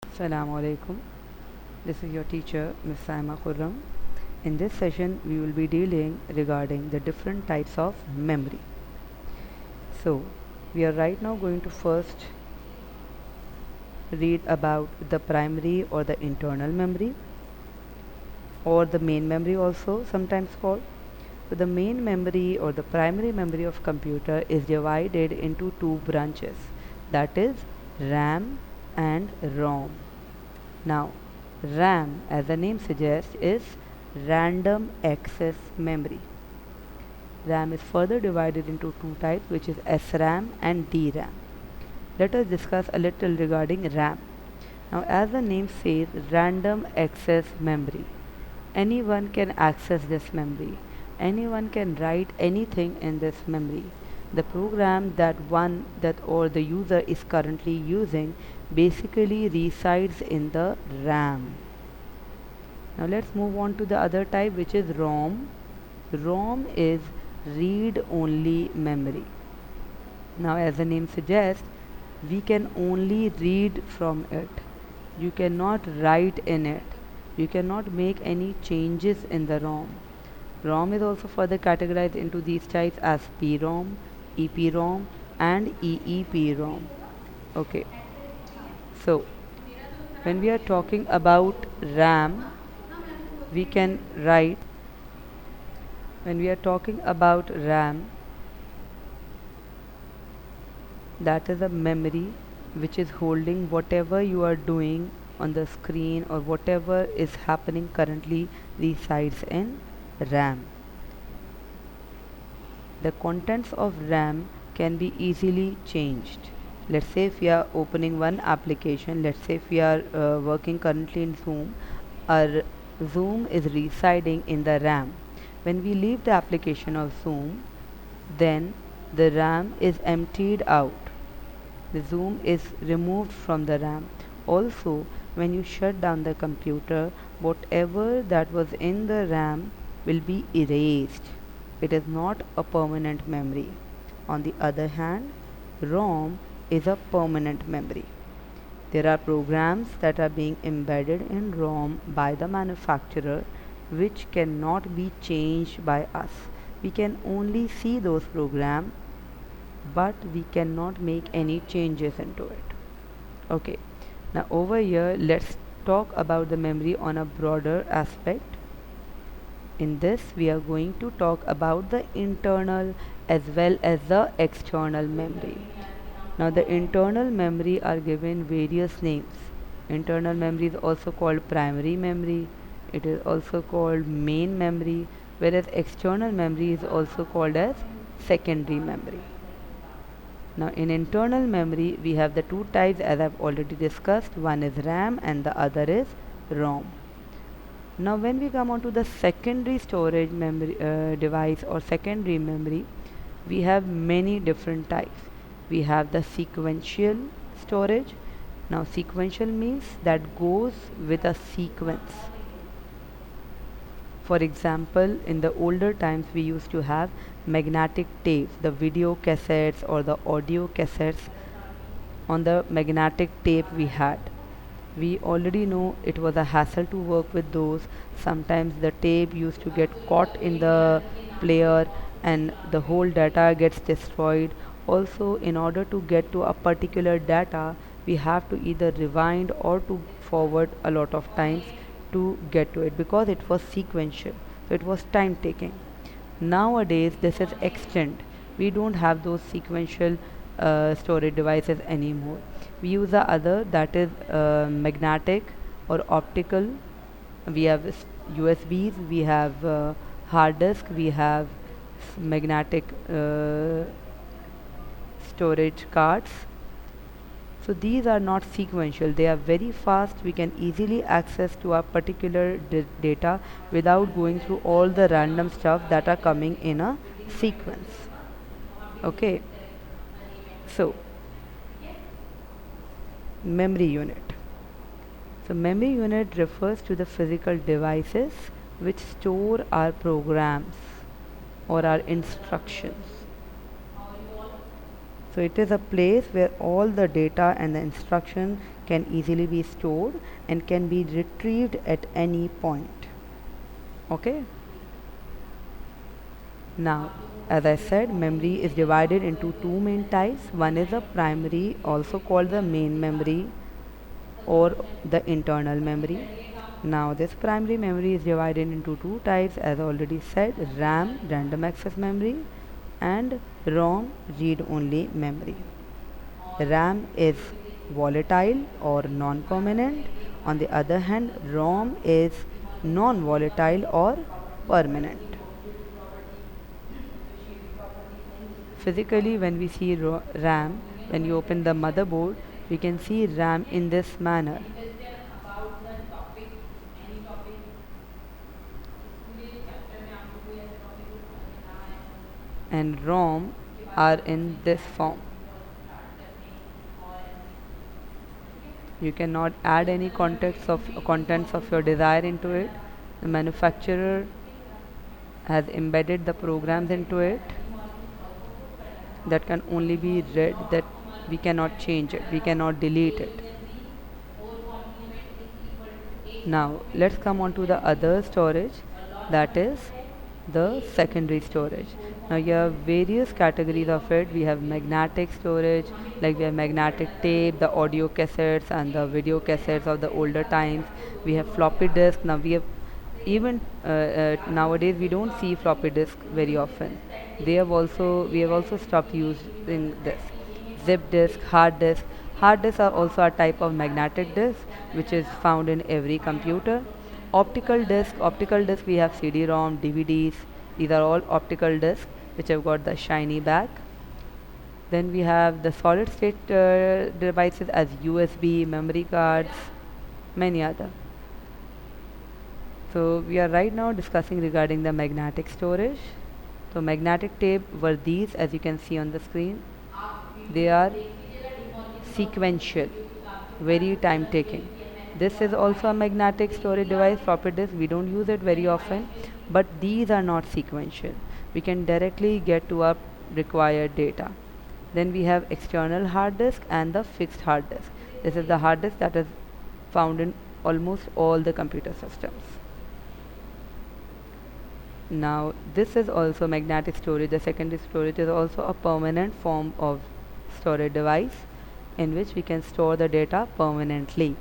Assalamu alaikum. This is your teacher, Ms. Saima Khurram. In this session, we will be dealing regarding the different types of memory. So, we are right now going to first read about the primary or the internal memory, or the main memory also sometimes called. So the main memory or the primary memory of computer is divided into two branches, that is RAM and ROM. Now, RAM, as the name suggests, is random access memory. RAM is further divided into two types, which is SRAM and DRAM. Let us discuss a little regarding RAM. Now, as the name says, random access memory. Anyone can access this memory. Anyone can write anything in this memory. The program that the user is currently using basically resides in the RAM. Now let's move on to the other type, which is ROM. ROM is read only memory. Now, as the name suggests, we can only read from it. You cannot write in it. You cannot make any changes in the ROM. ROM is also further categorized into these types as PROM, EPROM and EEPROM. Okay, so when we are talking about RAM, we can write, when we are talking about RAM, that is a memory which is holding whatever you are doing on the screen or whatever is happening currently resides in RAM. The contents of RAM can be easily changed. Let's say if we are opening one application, let's say if we are working currently in Zoom, our Zoom is residing in the RAM. When we leave the application of Zoom, then the RAM is emptied out. The Zoom is removed from the RAM. Also, when you shut down the computer, whatever that was in the RAM will be erased. It is not a permanent memory. On the other hand, ROM is a permanent memory. There are programs that are being embedded in ROM by the manufacturer which cannot be changed by us. We can only see those programs, but we cannot make any changes into it. Okay, now over here let's talk about the memory on a broader aspect. In this we are going to talk about the internal as well as the external memory. Now the internal memory are given various names. Internal memory is also called primary memory. It is also called main memory, whereas external memory is also called as secondary memory. Now in internal memory we have the two types as I've already discussed. One is RAM and the other is ROM. Now when we come on to the secondary storage memory device or secondary memory, we have many different types. We have the sequential storage. Now sequential means that goes with a sequence. For example, in the older times we used to have magnetic tapes, the video cassettes or the audio cassettes. On the magnetic tape we had, we already know it was a hassle to work with those. Sometimes the tape used to get caught in the player and the whole data gets destroyed. Also, in order to get to a particular data, we have to either rewind or to forward a lot of times to get to it, because it was sequential, so it was time taking. Nowadays this is extant. We don't have those sequential storage devices anymore. We use the other, that is magnetic or optical. We have USBs, we have hard disk, we have magnetic storage cards. So these are not sequential, they are very fast. We can easily access to a particular data without going through all the random stuff that are coming in a sequence. Okay, so memory unit. So memory unit refers to the physical devices which store our programs or our instructions. So it is a place where all the data and the instruction can easily be stored and can be retrieved at any point. Okay. Now, as I said, memory is divided into two main types. One is a primary, also called the main memory or the internal memory. Now, this primary memory is divided into two types, as already said: RAM, random access memory, and ROM, read only memory. RAM is volatile or non permanent. On the other hand, ROM is non volatile or permanent. Physically, when we see RAM, when you open the motherboard, we can see RAM in this manner. And ROM are in this form. You cannot add any contents of your desire into it. The manufacturer has embedded the programs into it that can only be read, that we cannot change it, we cannot delete it. Now let's come on to the other storage, that is the secondary storage. Now you have various categories of it. We have magnetic storage, like we have magnetic tape, the audio cassettes and the video cassettes of the older times. We have floppy disk. Now even nowadays we don't see floppy disk very often. We have also stopped using this. Zip disk, hard disk. Hard disks are also a type of magnetic disk which is found in every computer. Optical disc we have CD-ROM, DVDs. These are all optical discs which have got the shiny back. Then we have the solid state devices as USB, memory cards, many other. So we are right now discussing regarding the magnetic storage. So magnetic tape were these, as you can see on the screen. They are sequential, very time taking. This is also a magnetic storage device, floppy disk. We don't use it very often, but these are not sequential. We can directly get to our required data. Then we have external hard disk and the fixed hard disk. This is the hard disk that is found in almost all the computer systems. Now this is also magnetic storage. The secondary storage is also a permanent form of storage device in which we can store the data permanently,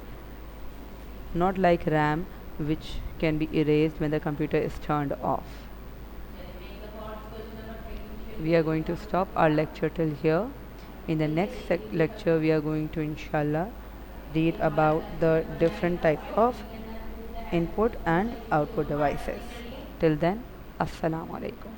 not like RAM, which can be erased when the computer is turned off. We are going to stop our lecture till here. In the next lecture we are going to inshallah read about the different type of input and output devices. Till then, assalamu alaikum.